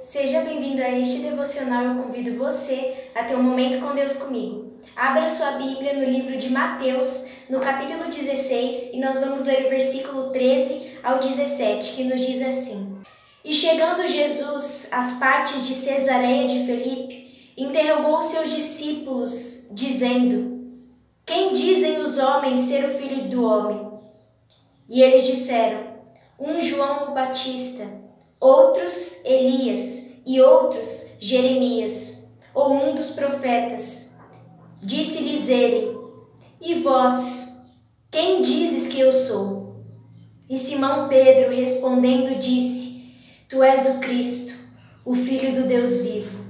seja bem-vindo a este devocional. Eu convido você a ter um momento com Deus comigo. Abra sua Bíblia no livro de Mateus, no capítulo 16, e nós vamos ler o versículo 13 ao 17, que nos diz assim: E chegando Jesus às partes de Cesareia de Filipe, interrogou seus discípulos, dizendo: Quem dizem os homens ser o Filho do Homem? E eles disseram: um João o Batista, outros Elias e outros Jeremias, ou um dos profetas. Disse-lhes ele: E vós, quem dizes que eu sou? E Simão Pedro respondendo disse: Tu és o Cristo, o Filho do Deus vivo.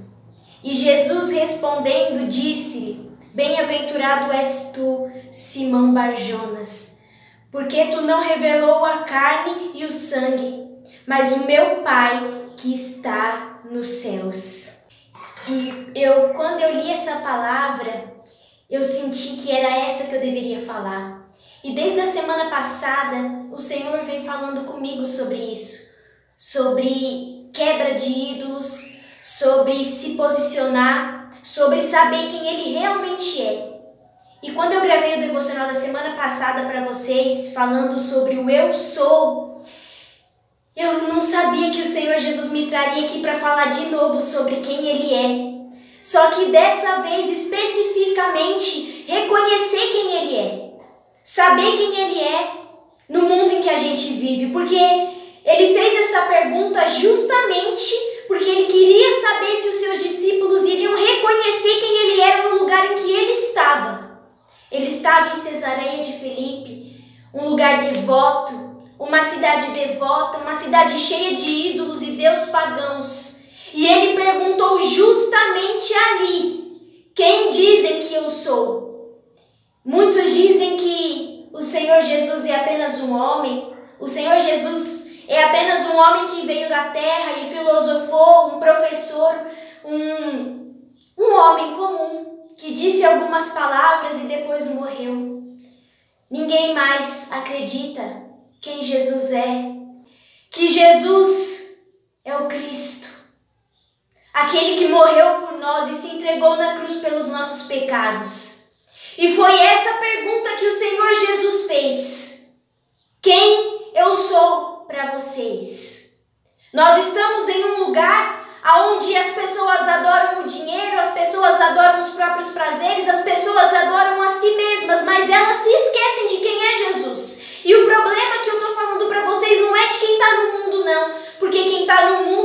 E Jesus respondendo disse-lhe: Bem-aventurado és tu, Simão Barjonas, porque tu não revelou a carne e o sangue, mas o meu Pai que está nos céus. E quando eu li essa palavra, eu senti que era essa que eu deveria falar. E desde a semana passada, o Senhor vem falando comigo sobre isso, sobre quebra de ídolos, sobre se posicionar, sobre saber quem Ele realmente é. E quando eu gravei o devocional da semana passada para vocês, falando sobre o eu sou, eu não sabia que o Senhor Jesus me traria aqui para falar de novo sobre quem Ele é. Só que dessa vez, especificamente, reconhecer quem Ele é. Saber quem Ele é no mundo em que a gente vive. Porque Ele fez essa pergunta justamente porque Ele queria saber se os seus discípulos iriam reconhecer quem Ele era no lugar em que Ele estava. Ele estava em Cesareia de Filipe, um lugar devoto, uma cidade devota, uma cidade cheia de ídolos e deuses pagãos. E ele perguntou justamente ali: quem dizem que eu sou? Muitos dizem que o Senhor Jesus é apenas um homem. O Senhor Jesus é apenas um homem que veio da terra e filosofou, um professor, um homem comum, que disse algumas palavras e depois morreu. Ninguém mais acredita quem Jesus é. Que Jesus é o Cristo, aquele que morreu por nós e se entregou na cruz pelos nossos pecados. E foi essa pergunta que o Senhor Jesus fez: quem eu sou para vocês? Nós estamos em um lugar onde as pessoas adoram o dinheiro, as pessoas adoram os próprios prazeres, as pessoas adoram a si mesmas, mas elas se esquecem de quem é Jesus. E o problema que eu estou falando para vocês não é de quem está no mundo, não. Porque quem está no mundo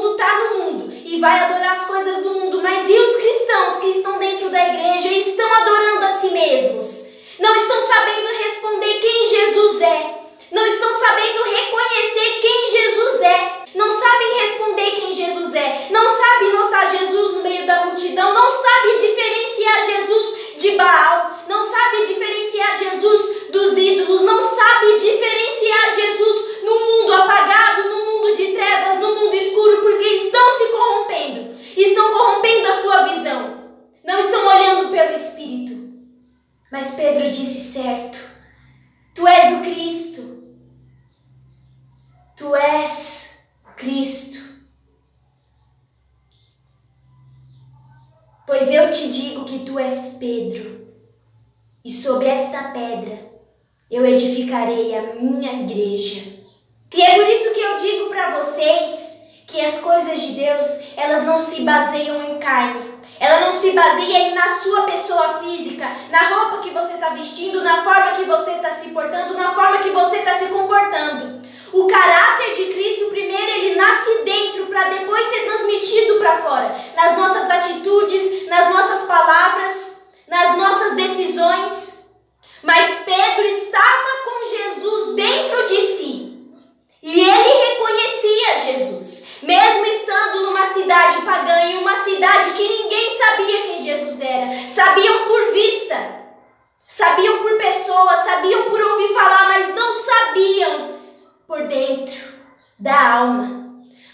e vai adorar as coisas do mundo. Mas e os cristãos que estão dentro da igreja e estão adorando a si mesmos? Não estão sabendo responder quem Jesus é. Não estão sabendo reconhecer quem Jesus é. Não sabem responder quem Jesus é. Não sabem notar Jesus no meio da multidão. Não sabem diferenciar Jesus de Baal. Não sabem diferenciar Jesus dos ídolos. Não sabem diferenciar Jesus no mundo apagado, no mundo de trevas, no mundo escuro, porque estão se corrompendo. Estão corrompendo a sua visão. Não estão olhando pelo Espírito. Mas Pedro disse certo: Tu és o Cristo. Tu és Cristo. Pois eu te digo que tu és Pedro, e sobre esta pedra eu edificarei a minha igreja. E é por isso que eu digo para vocês que as coisas de Deus, elas não se baseiam em carne. Ela não se baseia na sua pessoa física, na roupa que você está vestindo, na forma que você está se portando, na forma que você está se comportando. O caráter de Cristo, primeiro, ele nasce dentro para depois ser transmitido para fora. Nas nossas atitudes, nas nossas palavras, nas nossas decisões. Mas Pedro estava com Jesus dentro de si. E ele reconhecia Jesus. Mesmo estando numa cidade pagã, em uma cidade que ninguém sabia quem Jesus era. Sabiam por vista. Sabiam por pessoas, sabiam por ouvir falar, mas não sabiam por dentro da alma.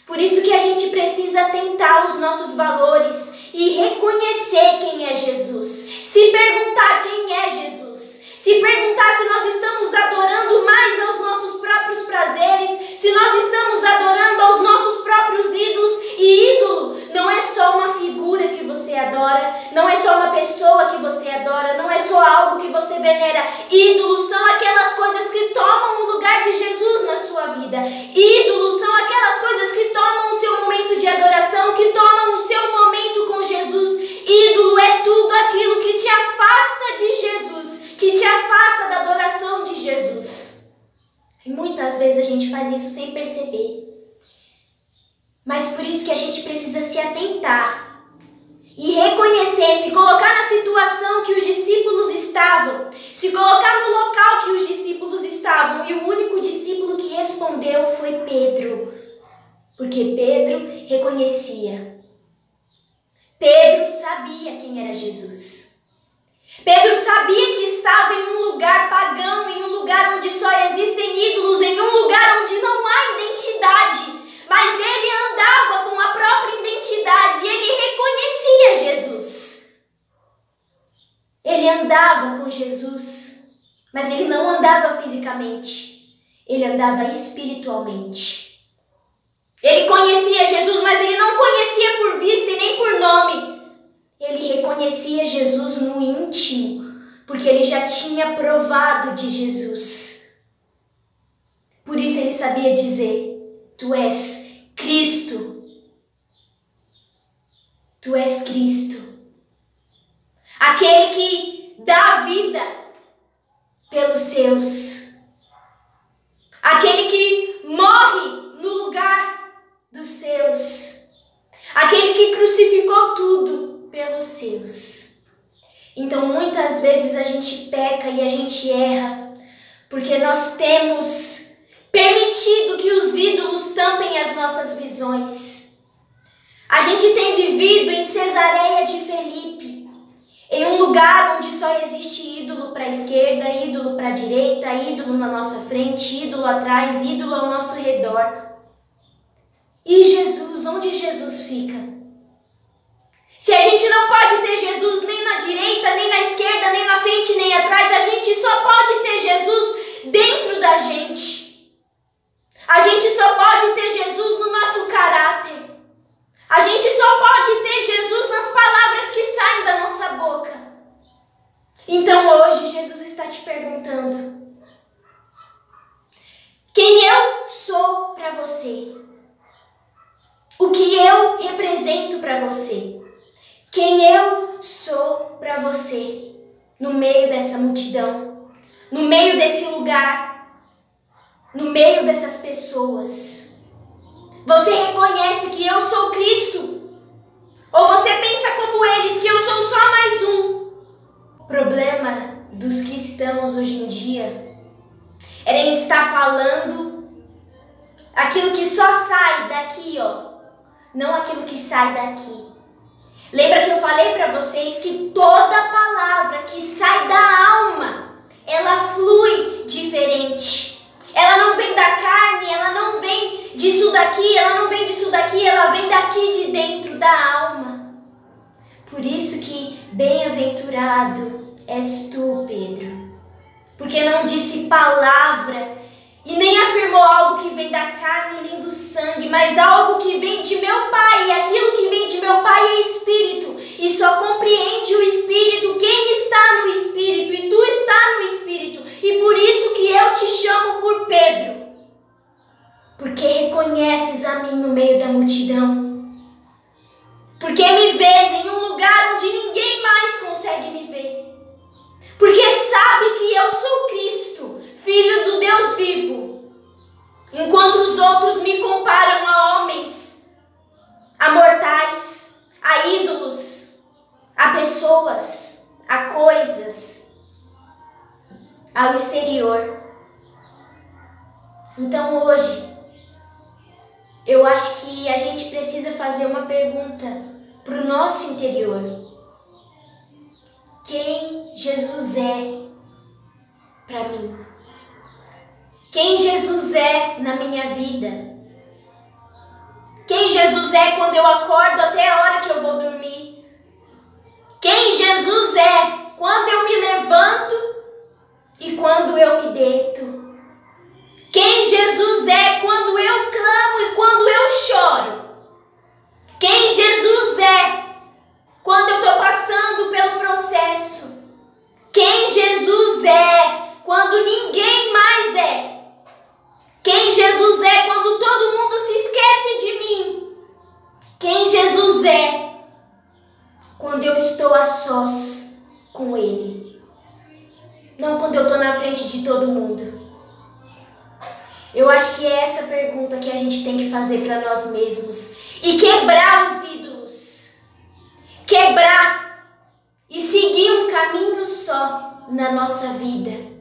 Por isso que a gente precisa atentar os nossos valores e reconhecer quem é Jesus. Se perguntar quem é Jesus. Se perguntar se nós estamos adorando mais aos nossos próprios prazeres, se nós estamos adorando aos nossos próprios ídolos, e ídolo venera. Ídolos são aquelas coisas que tomam o lugar de Jesus na sua vida. Ídolos são aquelas coisas que tomam o seu momento de adoração, que tomam o seu momento com Jesus. Ídolo é tudo aquilo que te afasta de Jesus, que te afasta da adoração de Jesus. E muitas vezes a gente faz isso sem perceber. Mas por isso que a gente precisa se atentar e reconhecer, se colocar na situação que os discípulos estavam, se colocar no local que os discípulos estavam. E o único discípulo que respondeu foi Pedro, porque Pedro reconhecia. Pedro sabia quem era Jesus. Pedro sabia que estava em um lugar pagão, em um lugar onde só existem ídolos, em um lugar onde não há identidade. Mas ele andava com a própria identidade, ele reconhecia Jesus. Ele andava com Jesus, mas ele não andava fisicamente, ele andava espiritualmente. Ele conhecia Jesus, mas ele não conhecia por vista e nem por nome. Ele reconhecia Jesus no íntimo, porque ele já tinha provado de Jesus. Por isso ele sabia dizer: Tu és Cristo. Tu és Cristo. Aquele que dá vida pelos seus. Aquele que morre no lugar dos seus. Aquele que crucificou tudo pelos seus. Então muitas vezes a gente peca e a gente erra, porque nós temos permitido que os ídolos tampem as nossas visões. A gente tem vivido em Cesareia de Filipe, em um lugar onde só existe ídolo para a esquerda, ídolo para a direita, ídolo na nossa frente, ídolo atrás, ídolo ao nosso redor. E Jesus, onde Jesus fica? Se a gente não pode ter Jesus nem na direita, nem na esquerda, nem na frente, nem atrás, a gente só pode ter Jesus dentro da gente. A gente só pode ter Jesus no nosso caráter. A gente só pode ter Jesus nas palavras que saem da nossa boca. Então hoje Jesus está te perguntando: quem eu sou para você? O que eu represento para você? Quem eu sou para você? No meio dessa multidão, no meio desse lugar, no meio dessas pessoas. Você reconhece que eu sou Cristo? Ou você pensa como eles, que eu sou só mais um? O problema dos cristãos hoje em dia é em estar falando aquilo que só sai daqui, não aquilo que sai daqui. Lembra que eu falei para vocês que toda palavra que sai da alma, ela flui diferente. Ela não vem da carne, ela não vem disso daqui, ela não vem disso daqui, ela vem daqui de dentro da alma. Por isso que bem-aventurado és tu, Pedro, porque não disse palavra e nem afirmou algo que vem da carne nem do sangue, mas algo que vem de meu Pai. E aquilo que vem de meu Pai é Espírito, e só compreende o Espírito quem está no Espírito, e tu está no Espírito. E por isso que eu te chamo por Pedro, porque reconheces a mim no meio da multidão, porque me vês em um lugar onde ninguém mais consegue me ver, porque sabe que eu sou Cristo, Filho do Deus vivo, enquanto os outros me comparam a homens, a mortais, a ídolos, a pessoas, a coisas, ao exterior. Então hoje, eu acho que a gente precisa fazer uma pergunta para o nosso interior. Quem Jesus é para mim? Quem Jesus é na minha vida? Quem Jesus é quando eu acordo até a hora que eu vou dormir? Quem Jesus é quando eu me levanto e quando eu me deito? Quem Jesus é quando eu clamo e quando eu choro? Quem Jesus é quando eu estou passando pelo processo? Quem Jesus Jesus é quando eu estou a sós com Ele. Não quando eu estou na frente de todo mundo. Eu acho que é essa pergunta que a gente tem que fazer para nós mesmos. E quebrar os ídolos. Quebrar e seguir um caminho só na nossa vida.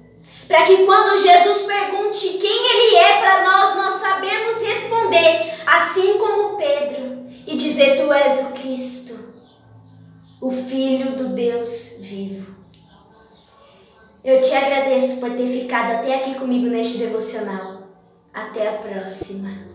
Para que quando Jesus pergunte quem Ele é para nós sabermos responder, assim como Pedro, e dizer: Tu és o Cristo, o Filho do Deus vivo. Eu te agradeço por ter ficado até aqui comigo neste devocional. Até a próxima.